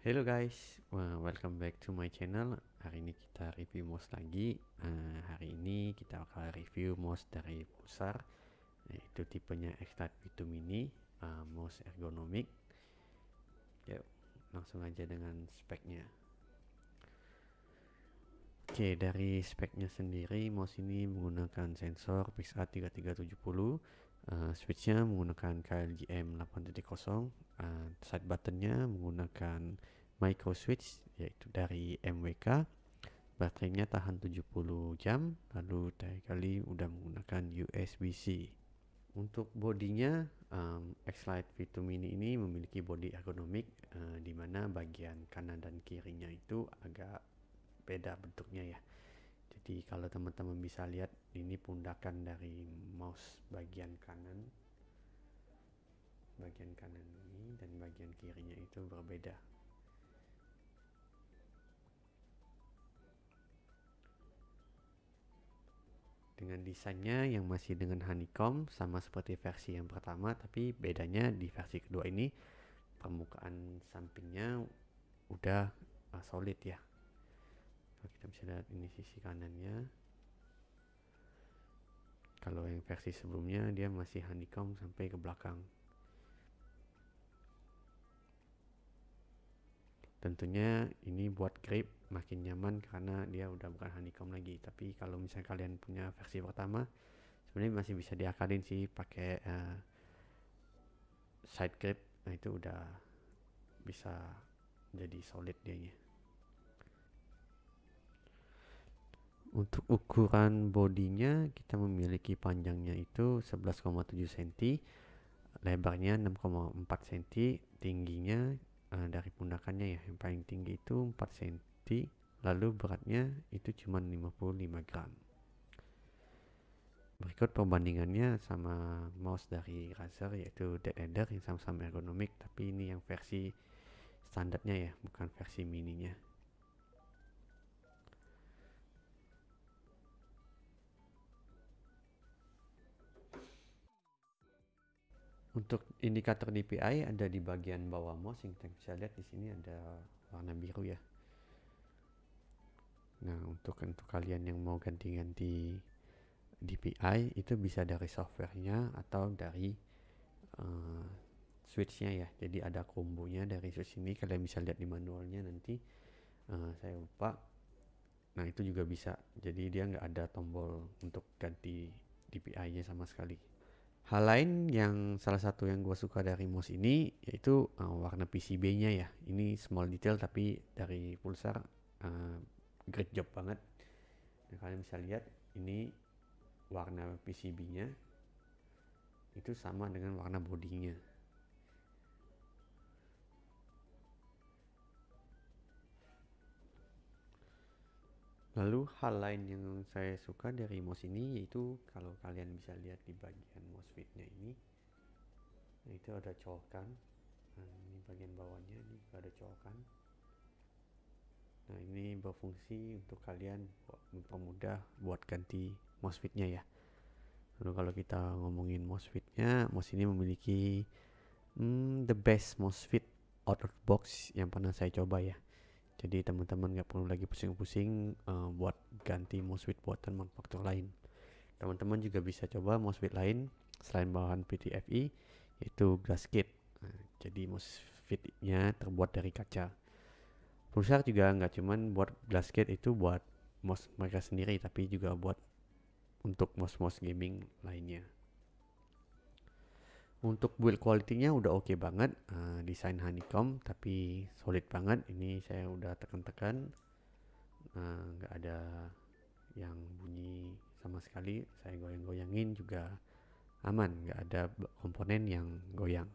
Hello guys, welcome back to my channel. Hari ini kita review mouse lagi. Hari ini kita bakal review mouse dari Pulsar, yaitu tipenya X-Lite V2 Mini, mouse ergonomik. Yuk, langsung aja dengan speknya. Oke, dari speknya sendiri, mouse ini menggunakan sensor PixArt3370. Switchnya menggunakan KLGM 8.0. Side buttonnya menggunakan micro switch, yaitu dari MWK. Baterainya tahan 70 jam, lalu kali udah menggunakan USB-C. Untuk bodinya, X-Lite V2 Mini ini memiliki bodi ergonomik, di mana bagian kanan dan kirinya itu agak beda bentuknya ya. Jadi kalau teman-teman bisa lihat, ini pundakan dari mouse bagian kanan ini dan bagian kirinya itu berbeda. Dengan desainnya yang masih dengan honeycomb, sama seperti versi yang pertama, tapi bedanya di versi kedua ini permukaan sampingnya udah solid ya. Kita bisa lihat ini sisi kanannya. Kalau yang versi sebelumnya dia masih honeycomb sampai ke belakang. Tentunya ini buat grip makin nyaman karena dia udah bukan honeycomb lagi. Tapi kalau misalnya kalian punya versi pertama, sebenarnya masih bisa diakalin sih pakai side grip. Nah itu udah bisa jadi solid dianya. Untuk ukuran bodinya kita memiliki panjangnya itu 11,7 cm, lebarnya 6,4 cm, tingginya dari pundakannya ya, yang paling tinggi itu 4 cm, lalu beratnya itu cuma 55 gram. Berikut perbandingannya sama mouse dari Razer, yaitu Dead Ender yang sama-sama ergonomik, tapi ini yang versi standarnya ya, bukan versi mininya. Untuk indikator DPI ada di bagian bawah mouse, yang kita bisa lihat di sini ada warna biru ya. Nah, untuk kalian yang mau ganti-ganti DPI itu bisa dari softwarenya atau dari switchnya ya. Jadi ada kombonya dari switch ini, kalian bisa lihat di manualnya nanti. Saya lupa. Nah itu juga bisa. Jadi dia nggak ada tombol untuk ganti DPI-nya sama sekali. Hal lain yang salah satu yang gue suka dari mouse ini yaitu warna PCB-nya ya. Ini small detail tapi dari Pulsar great job banget. Nah, kalian bisa lihat ini warna PCB-nya itu sama dengan warna bodinya. Lalu hal lain yang saya suka dari mouse ini yaitu kalau kalian bisa lihat di bagian mouse fitnya ini, nah itu ada colokan. Nah, ini bagian bawahnya ini juga ada colokan. Nah ini berfungsi untuk kalian mempermudah buat ganti mouse fitnya ya. Lalu kalau kita ngomongin mouse fitnya, mouse ini memiliki the best mouse fit out of box yang pernah saya coba ya. Jadi teman-teman nggak perlu lagi pusing-pusing buat ganti mousefit buatan manufaktur lain. Teman-teman juga bisa coba mousefit lain selain bahan PTFE, yaitu gasket. Nah, jadi mousefitnya terbuat dari kaca. Pulsar juga nggak cuman buat gasket itu buat mouse mereka sendiri, tapi juga buat untuk mouse gaming lainnya. Untuk build quality-nya udah oke banget, desain honeycomb tapi solid banget. Ini saya udah tekan-tekan, nggak ada yang bunyi sama sekali. Saya goyang-goyangin juga aman, nggak ada komponen yang goyang.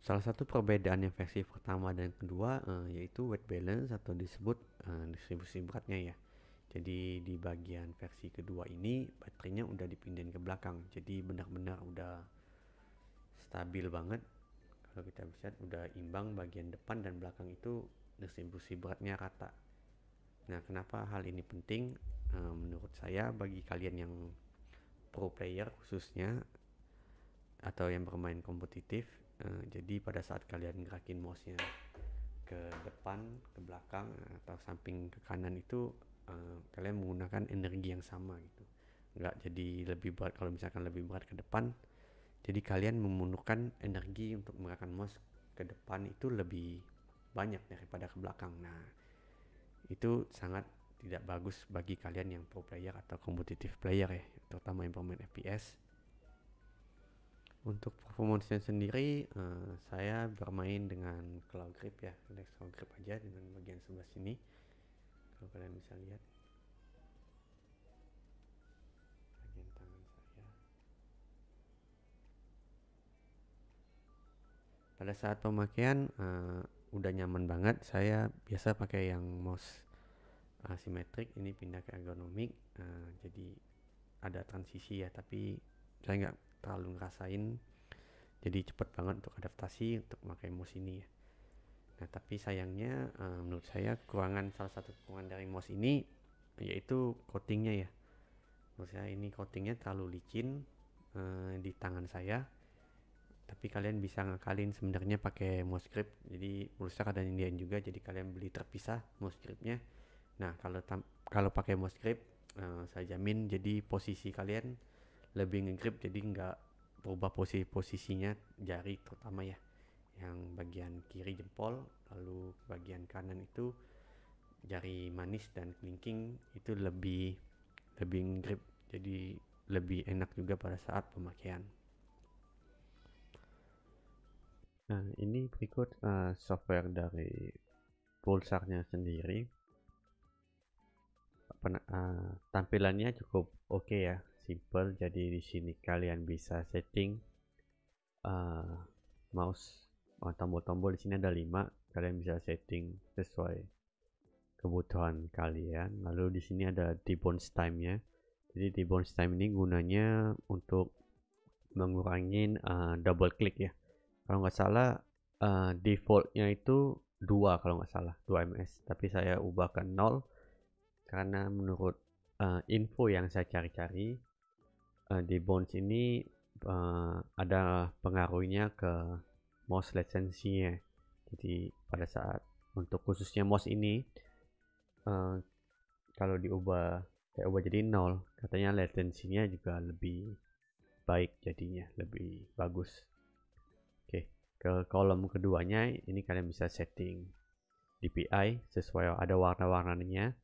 Salah satu perbedaan yang versi pertama dan kedua yaitu weight balance atau disebut distribusi beratnya ya. Jadi di bagian versi kedua ini baterainya udah dipindahin ke belakang, jadi benar-benar udah stabil banget. Kalau kita bisa lihat udah imbang, bagian depan dan belakang itu distribusi beratnya rata. Nah kenapa hal ini penting? Menurut saya bagi kalian yang pro player khususnya atau yang bermain kompetitif, jadi pada saat kalian gerakin mouse-nya ke depan, ke belakang atau samping ke kanan itu kalian menggunakan energi yang sama gitu. Nggak jadi lebih berat. Kalau misalkan lebih berat ke depan, jadi kalian memerlukan energi untuk menggerakkan mouse ke depan itu lebih banyak daripada ke belakang. Nah, itu sangat tidak bagus bagi kalian yang pro player atau competitive player ya, terutama yang bermain FPS. Untuk performance sendiri, saya bermain dengan claw grip ya, claw grip aja dengan bagian sebelah sini. Kalau kalian bisa lihat bagian tangan saya. Pada saat pemakaian udah nyaman banget. Saya biasa pakai yang mouse asimetrik, ini pindah ke ergonomik. Jadi ada transisi ya, tapi saya nggak terlalu ngerasain. Jadi cepat banget untuk adaptasi untuk memakai mouse ini ya. Nah, tapi sayangnya menurut saya salah satu kekurangan dari mouse ini yaitu coatingnya ya. Menurut saya ini coatingnya terlalu licin di tangan saya. Tapi kalian bisa ngakalin sebenarnya pakai mouse grip. Jadi pulsa ada Indian juga, jadi kalian beli terpisah mouse gripnya. Nah, kalau pakai mouse grip saya jamin jadi posisi kalian lebih ngegrip, jadi nggak berubah posisinya jari terutama ya, yang bagian kiri jempol, lalu bagian kanan itu jari manis dan kelingking itu lebih ngegrip, jadi lebih enak juga pada saat pemakaian. Nah, ini berikut software dari pulsarnya sendiri. Tampilannya cukup oke ya, simple. Jadi di sini kalian bisa setting mouse, tombol-tombol di sini ada 5. Kalian bisa setting sesuai kebutuhan kalian. Lalu di sini ada debounce time-nya. Jadi debounce time ini gunanya untuk mengurangi double click ya. Kalau nggak salah defaultnya itu 2 kalau nggak salah, 2 ms. Tapi saya ubah ke 0 karena menurut info yang saya cari-cari debounce ini ada pengaruhnya ke mouse latency-nya. Jadi pada saat untuk khususnya mouse ini kalau saya ubah jadi 0, katanya latensinya juga lebih baik, jadinya lebih bagus. Oke, ke kolom keduanya ini kalian bisa setting DPI sesuai, ada warna-warnanya.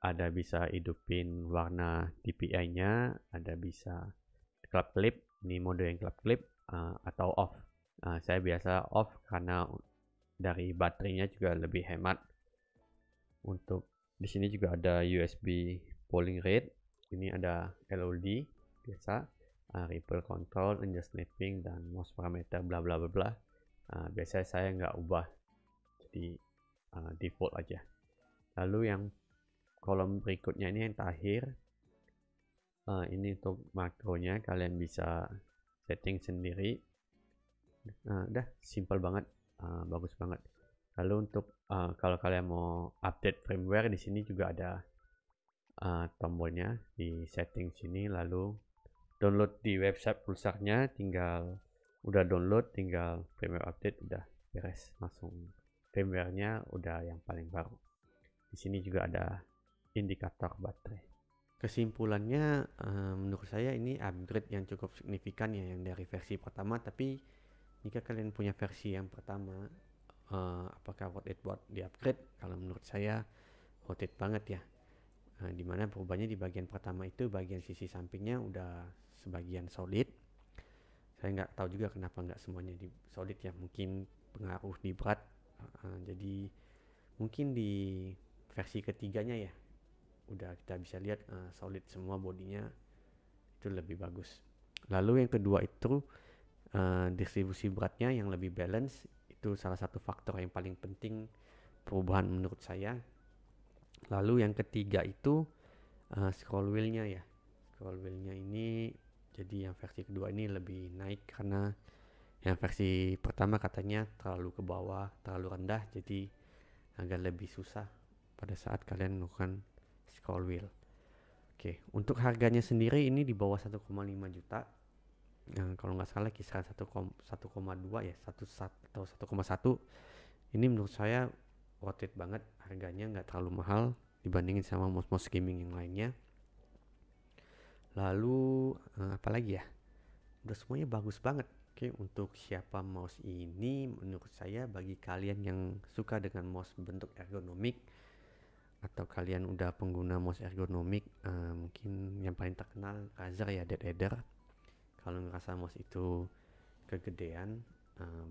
Ada bisa hidupin warna DPI-nya, ada bisa club clip, ini mode yang club clip, atau off. Saya biasa off karena dari baterainya juga lebih hemat. Untuk di sini juga ada USB polling rate, ini ada LOD biasa, ripple control, adjust snapping, dan mouse parameter bla bla bla bla. Biasanya saya nggak ubah, jadi default aja. Lalu yang kolom berikutnya ini yang terakhir, ini untuk makronya kalian bisa setting sendiri. Udah simple banget, bagus banget. Lalu untuk kalau kalian mau update firmware, di sini juga ada tombolnya di setting sini. Lalu download di website pulsarnya, udah download, tinggal firmware update, udah beres, langsung firmware-nya udah yang paling baru. Di sini juga ada indikator baterai. Kesimpulannya menurut saya ini upgrade yang cukup signifikan ya, yang dari versi pertama. Tapi jika kalian punya versi yang pertama, apakah worth it buat di upgrade? Kalau menurut saya worth it banget ya. Dimana perubahannya di bagian pertama itu, bagian sisi sampingnya udah sebagian solid. Saya nggak tahu juga kenapa nggak semuanya di solid ya, mungkin pengaruh di berat. Jadi mungkin di versi ketiganya ya udah kita bisa lihat solid semua bodinya, itu lebih bagus. Lalu yang kedua itu distribusi beratnya yang lebih balance, itu salah satu faktor yang paling penting perubahan menurut saya. Lalu yang ketiga itu scroll wheelnya ya. Scroll wheelnya ini jadi yang versi kedua ini lebih naik, karena yang versi pertama katanya terlalu ke bawah, terlalu rendah, jadi agak lebih susah pada saat kalian melakukan scroll wheel. Oke, untuk harganya sendiri ini di bawah 1,5 juta. kalau nggak salah kisaran 1,2 ya, 1,1. Ini menurut saya worth it banget, harganya nggak terlalu mahal dibandingin sama mouse gaming yang lainnya. Lalu apalagi ya, udah semuanya bagus banget. Oke, untuk siapa mouse ini, menurut saya bagi kalian yang suka dengan mouse bentuk ergonomik, atau kalian udah pengguna mouse ergonomik, mungkin yang paling terkenal Razer ya, Dead Eder. Kalau ngerasa mouse itu kegedean,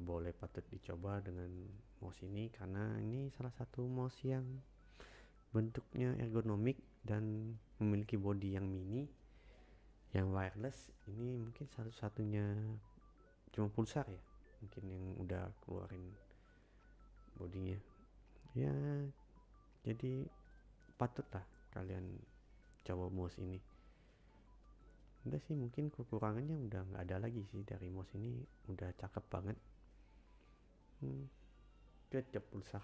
boleh patut dicoba dengan mouse ini, karena ini salah satu mouse yang bentuknya ergonomik dan memiliki body yang mini, yang wireless. Ini mungkin satu-satunya, cuma pulsar ya mungkin yang udah keluarin bodinya ya. Jadi patutlah kalian coba mouse ini. Udah sih, mungkin kekurangannya udah nggak ada lagi sih dari mouse ini, udah cakep banget. Good job pulsar.